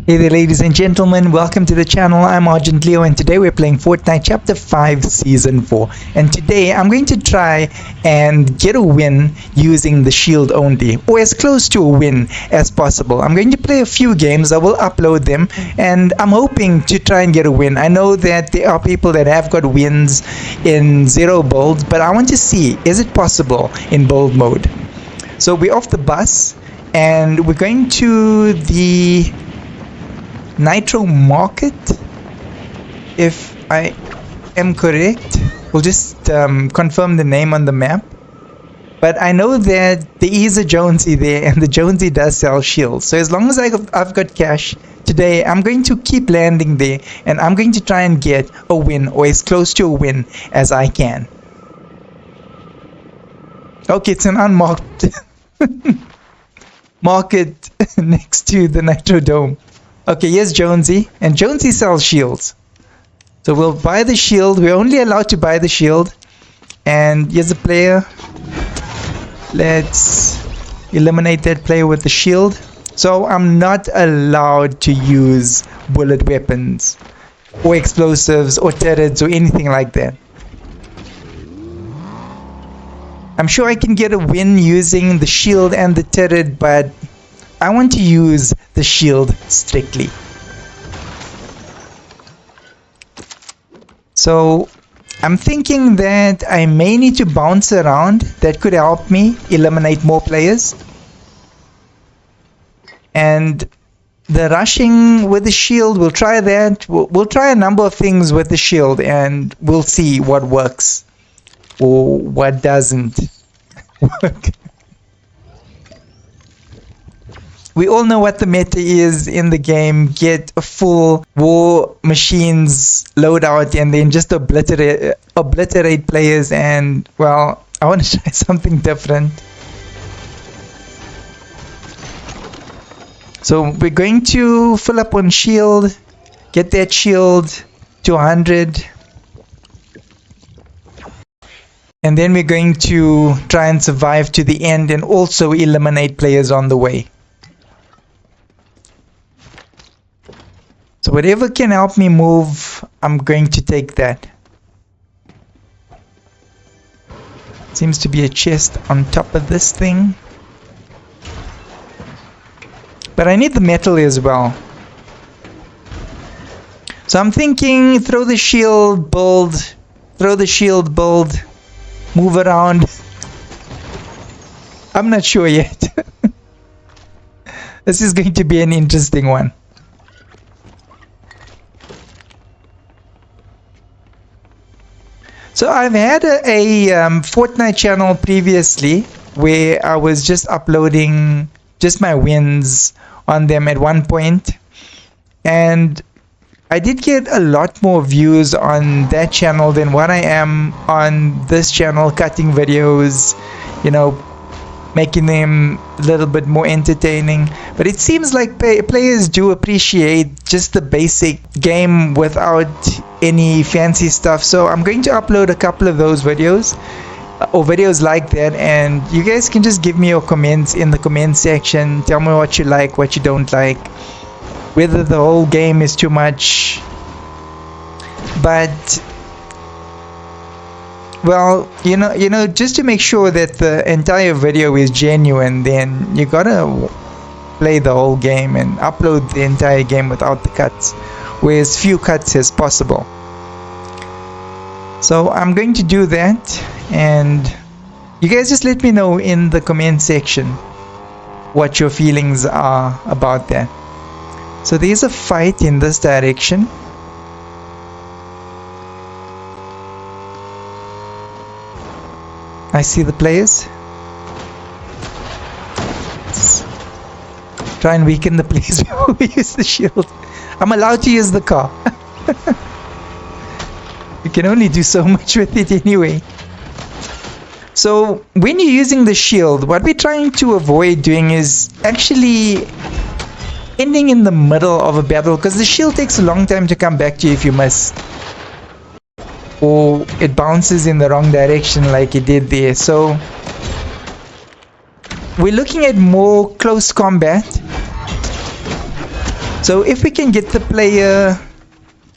Hey there ladies and gentlemen, welcome to the channel. I'm Argent Leo and today we're playing Fortnite Chapter 5 Season 4. And today I'm going to try and get a win using the shield only, or as close to a win as possible. I'm going to play a few games, I will upload them, and I'm hoping to try and get a win. I know that there are people that have got wins in 0 builds, but I want to see, is it possible in build mode? So we're off the bus and we're going to the Nitro Market, if I am correct. We'll just confirm the name on the map. But I know that there is a Jonesy there, and the Jonesy does sell shields. So as long as I've got cash today, I'm going to keep landing there, and I'm going to try and get a win, or as close to a win as I can. Okay, it's an unmarked market next to the Nitro Dome. Okay, here's Jonesy, and Jonesy sells shields. So we'll buy the shield. We're only allowed to buy the shield. And here's a player. Let's eliminate that player with the shield. So I'm not allowed to use bullet weapons or explosives or turrets or anything like that. I'm sure I can get a win using the shield and the turret, but I want to use the shield strictly. So I'm thinking that I may need to bounce around. That could help me eliminate more players. And the rushing with the shield, we'll try that. We'll try a number of things with the shield and we'll see what works or what doesn't work. We all know what the meta is in the game. Get a full war machines loadout and then just obliterate players, and well, I want to try something different. So we're going to fill up on shield, get that shield to 100, and then we're going to try and survive to the end and also eliminate players on the way. So whatever can help me move, I'm going to take that. Seems to be a chest on top of this thing. But I need the metal as well. So I'm thinking throw the shield, build, throw the shield, build, move around. I'm not sure yet. This is going to be an interesting one. So I've had a Fortnite channel previously where I was just uploading just my wins on them at one point, and I did get a lot more views on that channel than what I am on this channel, cutting videos, you know, making them a little bit more entertaining. But it seems like players do appreciate just the basic game without any fancy stuff. So I'm going to upload a couple of those videos or videos like that, and you guys can just give me your comments in the comment section. Tell me what you like, what you don't like, whether the whole game is too much. But well, you know, just to make sure that the entire video is genuine, then you gotta play the whole game and upload the entire game without the cuts, with as few cuts as possible. So I'm going to do that, and you guys just let me know in the comment section what your feelings are about that. So there's a fight in this direction. I see the players. Let's try and weaken the players before we use the shield. I'm allowed to use the car. You can only do so much with it anyway. So when you're using the shield, what we're trying to avoid doing is actually ending in the middle of a battle, because the shield takes a long time to come back to you if you miss, or it bounces in the wrong direction like it did there. So we're looking at more close combat. So if we can get the player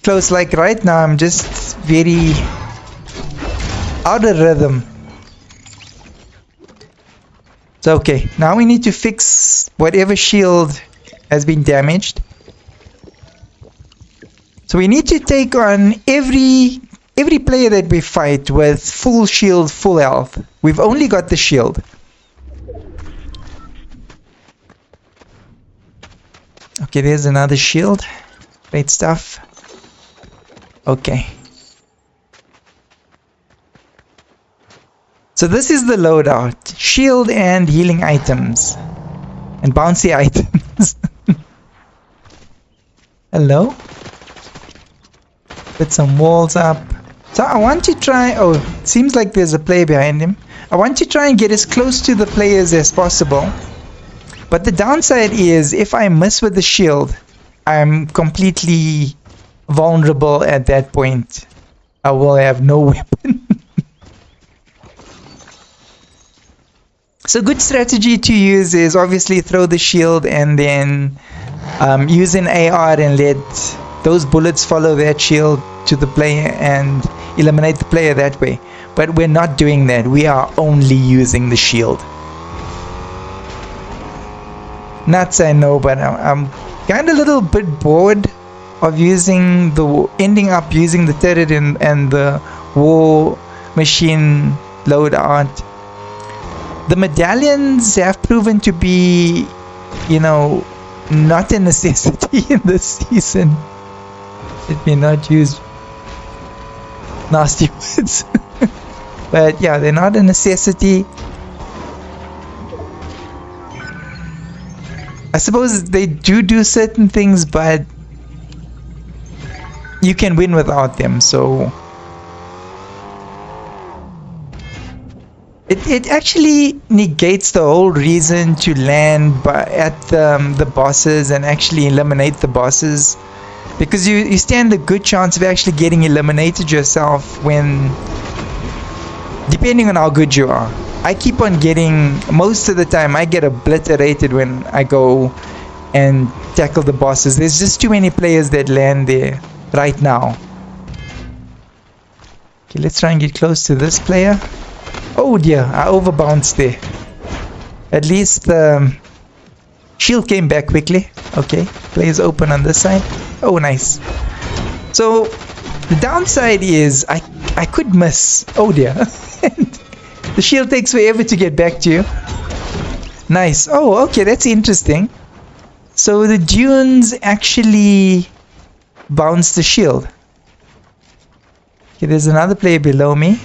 close, like right now I'm just very out of rhythm. So okay, now we need to fix whatever shield has been damaged. So we need to take on every player that we fight with full shield, full health. We've only got the shield. Okay, there's another shield. Great stuff. Okay. So this is the loadout. Shield and healing items. And bouncy items. Hello? Put some walls up. So I want to try... Oh, it seems like there's a player behind him. I want to try and get as close to the players as possible. But the downside is, if I miss with the shield, I'm completely vulnerable at that point. I will have no weapon. So good strategy to use is obviously throw the shield and then use an AR and let those bullets follow that shield to the player and eliminate the player that way. But we're not doing that. We are only using the shield. Nuts, I know, but I'm kind of a little bit bored of ending up using the turret and the war machine loadout. The medallions have proven to be, you know, not a necessity in this season. Let me not use nasty words. But yeah, they're not a necessity. I suppose they do certain things, but you can win without them, so it actually negates the whole reason to land at the bosses and actually eliminate the bosses, because you stand a good chance of actually getting eliminated yourself when, depending on how good you are. I keep on getting, most of the time I get obliterated when I go and tackle the bosses. There's just too many players that land there right now. Okay, let's try and get close to this player. Oh dear, I overbounced there. At least the shield came back quickly. Okay, players open on this side. Oh, nice. So the downside is I could miss. Oh dear. The shield takes forever to get back to you. Nice. Oh, okay, that's interesting. So the dunes actually bounce the shield. Okay, there's another player below me.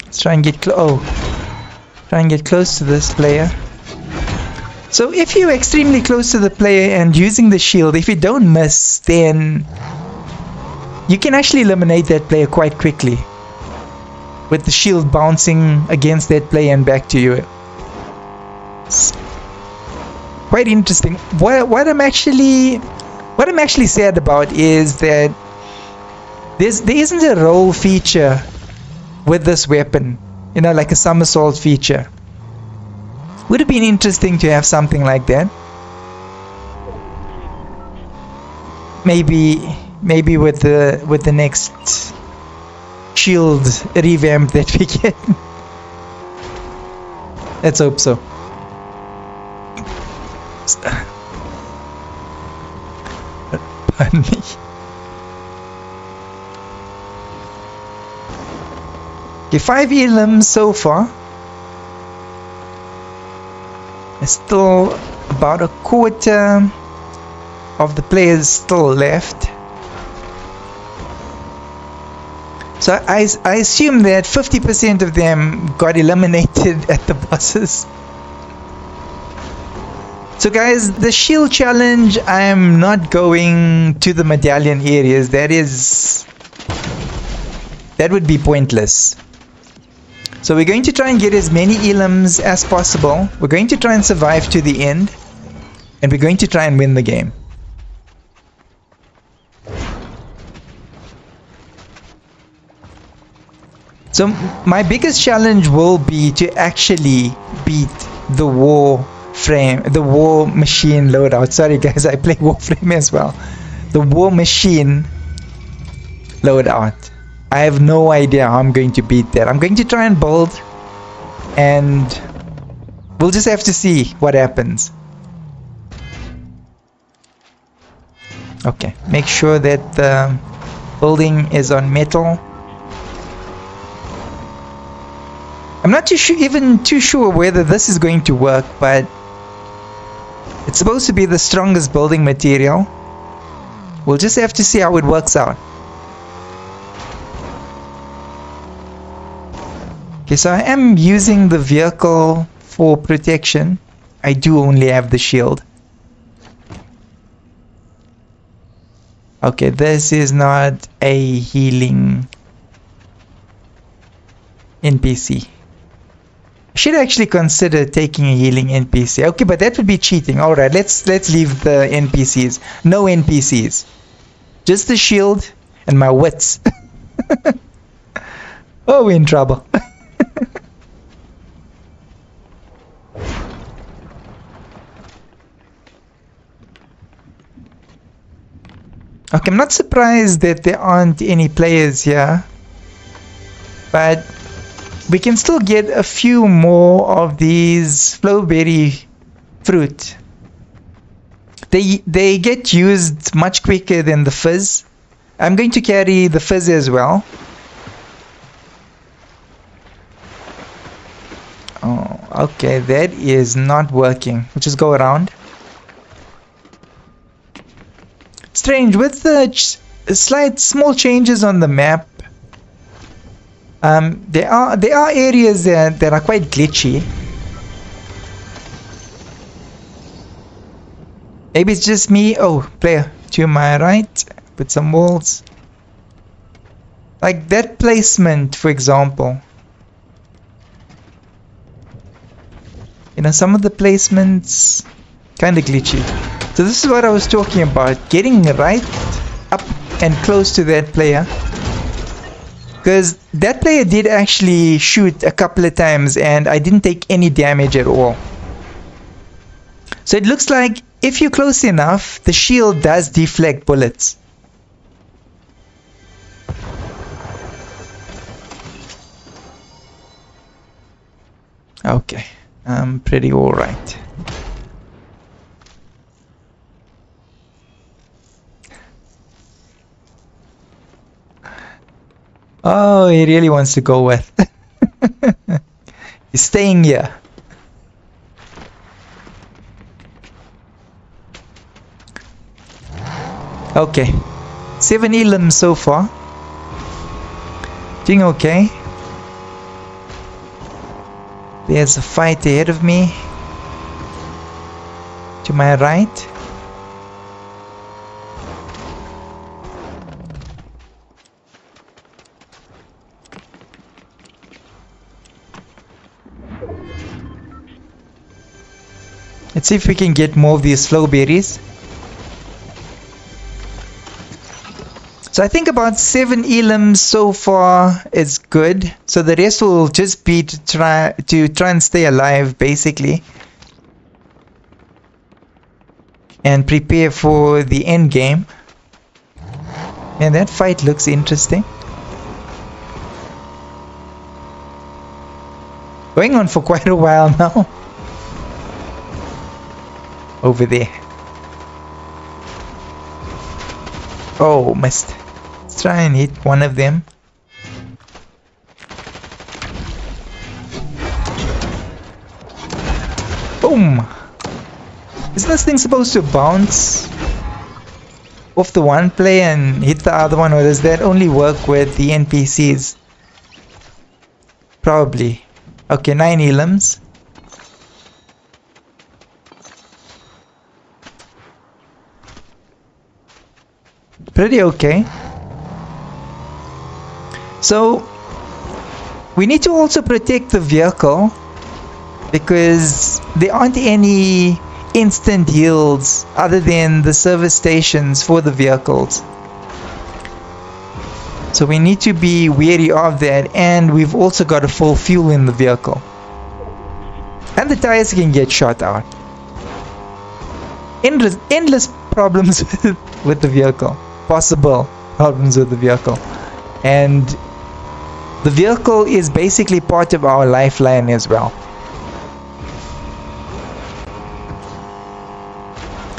Let's try and get try and get close to this player. So if you're extremely close to the player and using the shield, if you don't miss, then you can actually eliminate that player quite quickly, with the shield bouncing against that player and back to you. It's quite interesting. What I'm actually sad about is that there isn't a roll feature with this weapon, you know, like a somersault feature. Would have been interesting to have something like that. Maybe with the next shield revamp that we get. Let's hope so. Pardon me. Okay, 5 elims so far. There's still about a quarter of the players still left. So I assume that 50% of them got eliminated at the bosses. So guys, the shield challenge, I'm not going to the medallion areas. That would be pointless. So we're going to try and get as many elims as possible. We're going to try and survive to the end. And we're going to try and win the game. So my biggest challenge will be to actually beat the war frame, the war machine loadout. Sorry guys, I play Warframe as well. The war machine loadout. I have no idea how I'm going to beat that. I'm going to try and build, and we'll just have to see what happens. Okay, make sure that the building is on metal. I'm not even too sure whether this is going to work, but it's supposed to be the strongest building material. We'll just have to see how it works out. Okay, so I am using the vehicle for protection. I do only have the shield. Okay, this is not a healing NPC. I should actually consider taking a healing NPC. Okay, but that would be cheating. Alright, let's leave the NPCs. No NPCs. Just the shield and my wits. Oh, we're in trouble. Okay, I'm not surprised that there aren't any players here, but we can still get a few more of these flowberry fruit. They get used much quicker than the fizz. I'm going to carry the fizz as well. Oh, okay, that is not working. We'll just go around. Strange, with the slight small changes on the map, there are areas that are quite glitchy. Maybe it's just me. Oh, player to my right, put some walls. Like that placement, for example. You know, some of the placements kind of glitchy. So this is what I was talking about, getting right up and close to that player. Because that player did actually shoot a couple of times and I didn't take any damage at all. So it looks like if you're close enough, the shield does deflect bullets. Okay, I'm pretty alright. Oh, he really wants to go with. He's staying here. Okay. 7 elims so far. Doing okay. There's a fight ahead of me. To my right. Let's see if we can get more of these flow berries. So I think about 7 elims so far is good. So the rest will just be to try and stay alive, basically, and prepare for the end game. And that fight looks interesting. Going on for quite a while now. Over there. Oh, missed. Let's try and hit one of them. Boom! Isn't this thing supposed to bounce off the one player and hit the other one, or does that only work with the NPCs? Probably. Okay, 9 elims. Pretty okay. So we need to also protect the vehicle because there aren't any instant heals other than the service stations for the vehicles. So we need to be wary of that, and we've also got to full fuel in the vehicle. And the tires can get shot out. endless problems with the vehicle, possible problems with the vehicle, and the vehicle is basically part of our lifeline as well.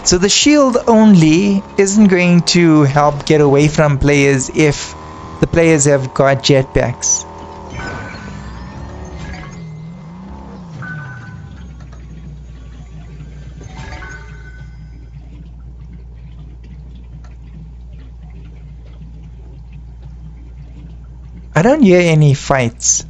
So the shield only isn't going to help get away from players if the players have got jetpacks. I don't hear any fights.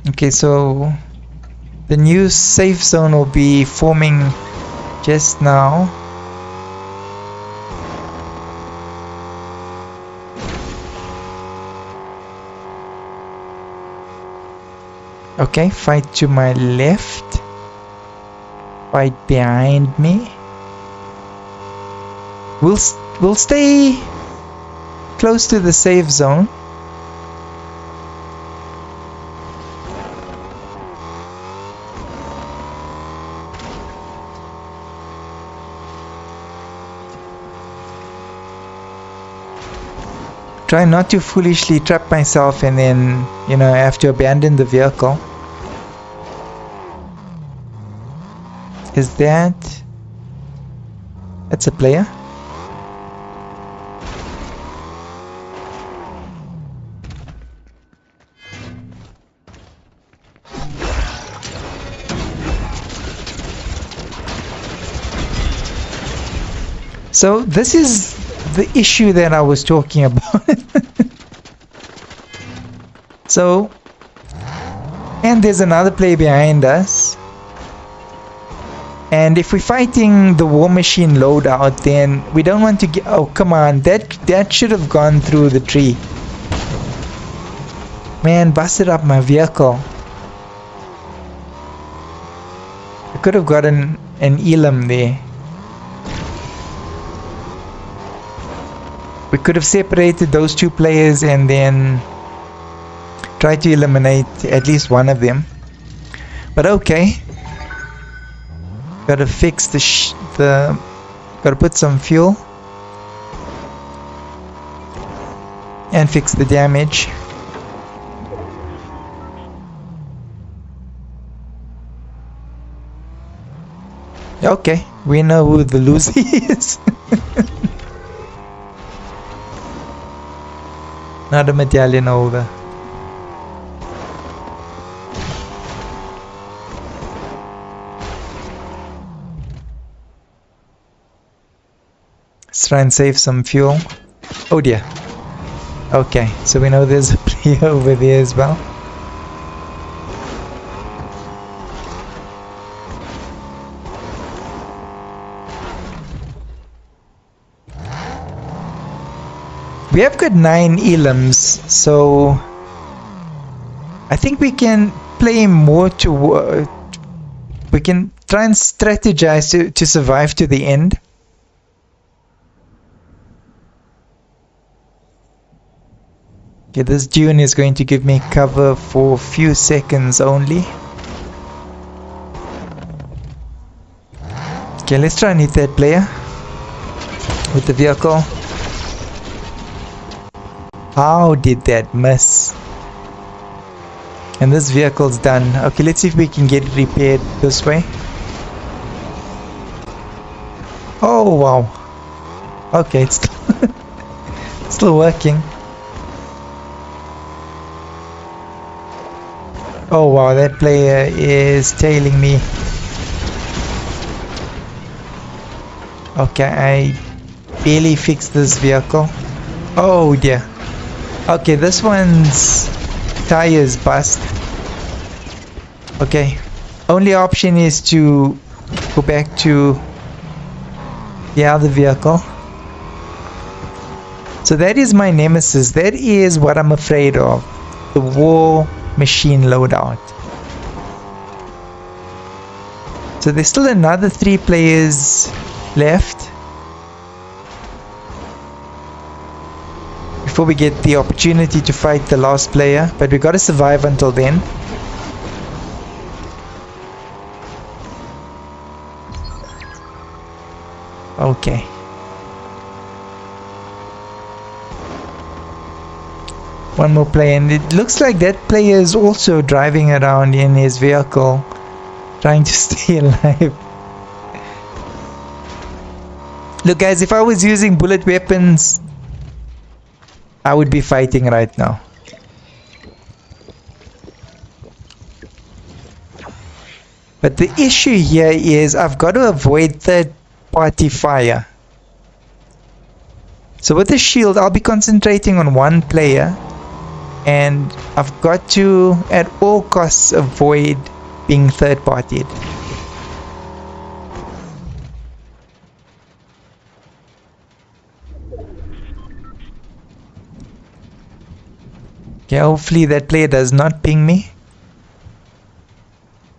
Okay, so the new safe zone will be forming just now. Okay, fight to my left. Fight behind me. We'll stay close to the safe zone. Try not to foolishly trap myself and then, you know, I have to abandon the vehicle. Is that's a player? So this is the issue that I was talking about. So, and there's another player behind us. And if we're fighting the war machine loadout, then we don't want to get... Oh, come on. That should have gone through the tree. Man, busted up my vehicle. I could have gotten an elim there. We could have separated those two players and then tried to eliminate at least one of them. But okay. Gotta fix gotta put some fuel and fix the damage. Okay, we know who the loser is. Not a medallion holder. Let's try and save some fuel. Oh dear. Okay, so we know there's a player over there as well. We have got 9 elims, so I think we can play more to... we can try and strategize to survive to the end. Okay, this dune is going to give me cover for a few seconds only. Okay, let's try and hit that player with the vehicle. How did that miss? And this vehicle's done. Okay, let's see if we can get it repaired this way. Oh wow. Okay, it's still working. Oh wow, that player is tailing me. Okay, I barely fixed this vehicle. Oh dear. Okay, this one's tires bust. Okay, only option is to go back to the other vehicle. So that is my nemesis. That is what I'm afraid of. The war machine loadout. So there's still another 3 players left. before we get the opportunity to fight the last player, but we gotta survive until then. Okay. One more player, and it looks like that player is also driving around in his vehicle, trying to stay alive. Look guys, if I was using bullet weapons, I would be fighting right now. But the issue here is I've got to avoid third-party fire. So with the shield, I'll be concentrating on one player, and I've got to, at all costs, avoid being third-partied. Okay, hopefully that player does not ping me,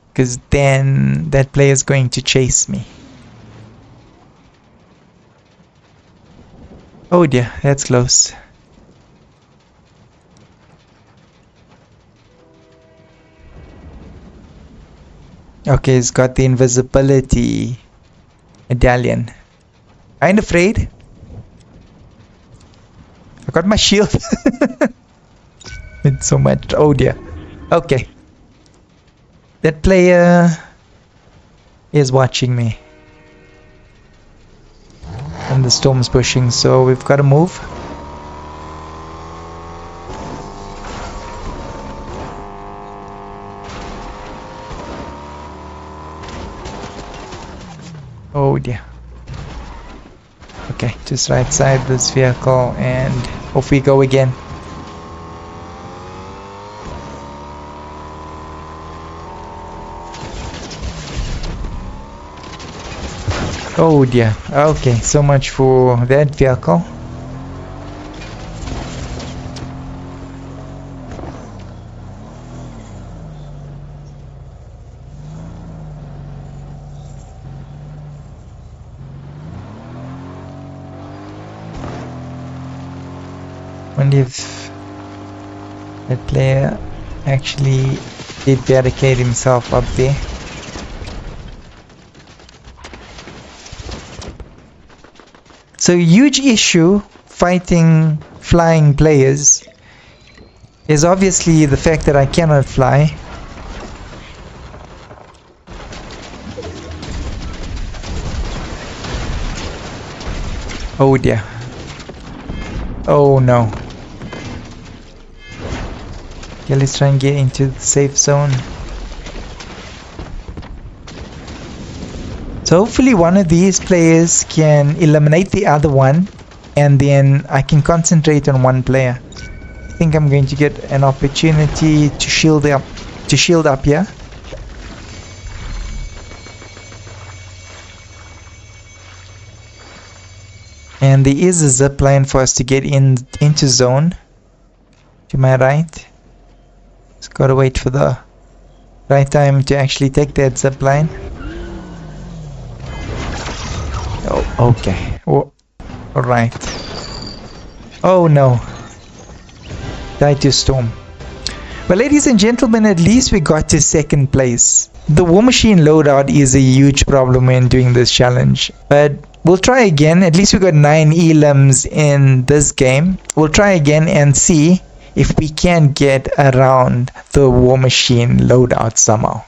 because then that player is going to chase me. Oh dear, that's close. Okay, he's got the invisibility medallion. Kinda afraid. I got my shield. It's so much. Oh dear. Okay. That player is watching me. And the storm's pushing, so we've got to move. Oh dear. Okay, just right side this vehicle and off we go again. Oh dear. Okay, so much for that vehicle. Wonder if that player actually did barricade himself up there. So huge issue fighting flying players is obviously the fact that I cannot fly. Oh dear. Oh no. Okay, let's try and get into the safe zone. So hopefully one of these players can eliminate the other one, and then I can concentrate on one player. I think I'm going to get an opportunity to shield up here. And there is a zip line for us to get into zone. To my right. Just gotta wait for the right time to actually take that zip line. Oh, okay. Oh, alright. Oh no. Died to storm. Well, ladies and gentlemen, at least we got to second place. The war machine loadout is a huge problem when doing this challenge, but we'll try again. At least we got 9 elims in this game. We'll try again and see if we can get around the war machine loadout somehow.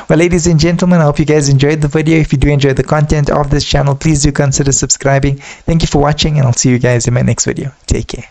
Well, ladies and gentlemen, I hope you guys enjoyed the video. If you do enjoy the content of this channel, please do consider subscribing. Thank you for watching, and I'll see you guys in my next video. Take care.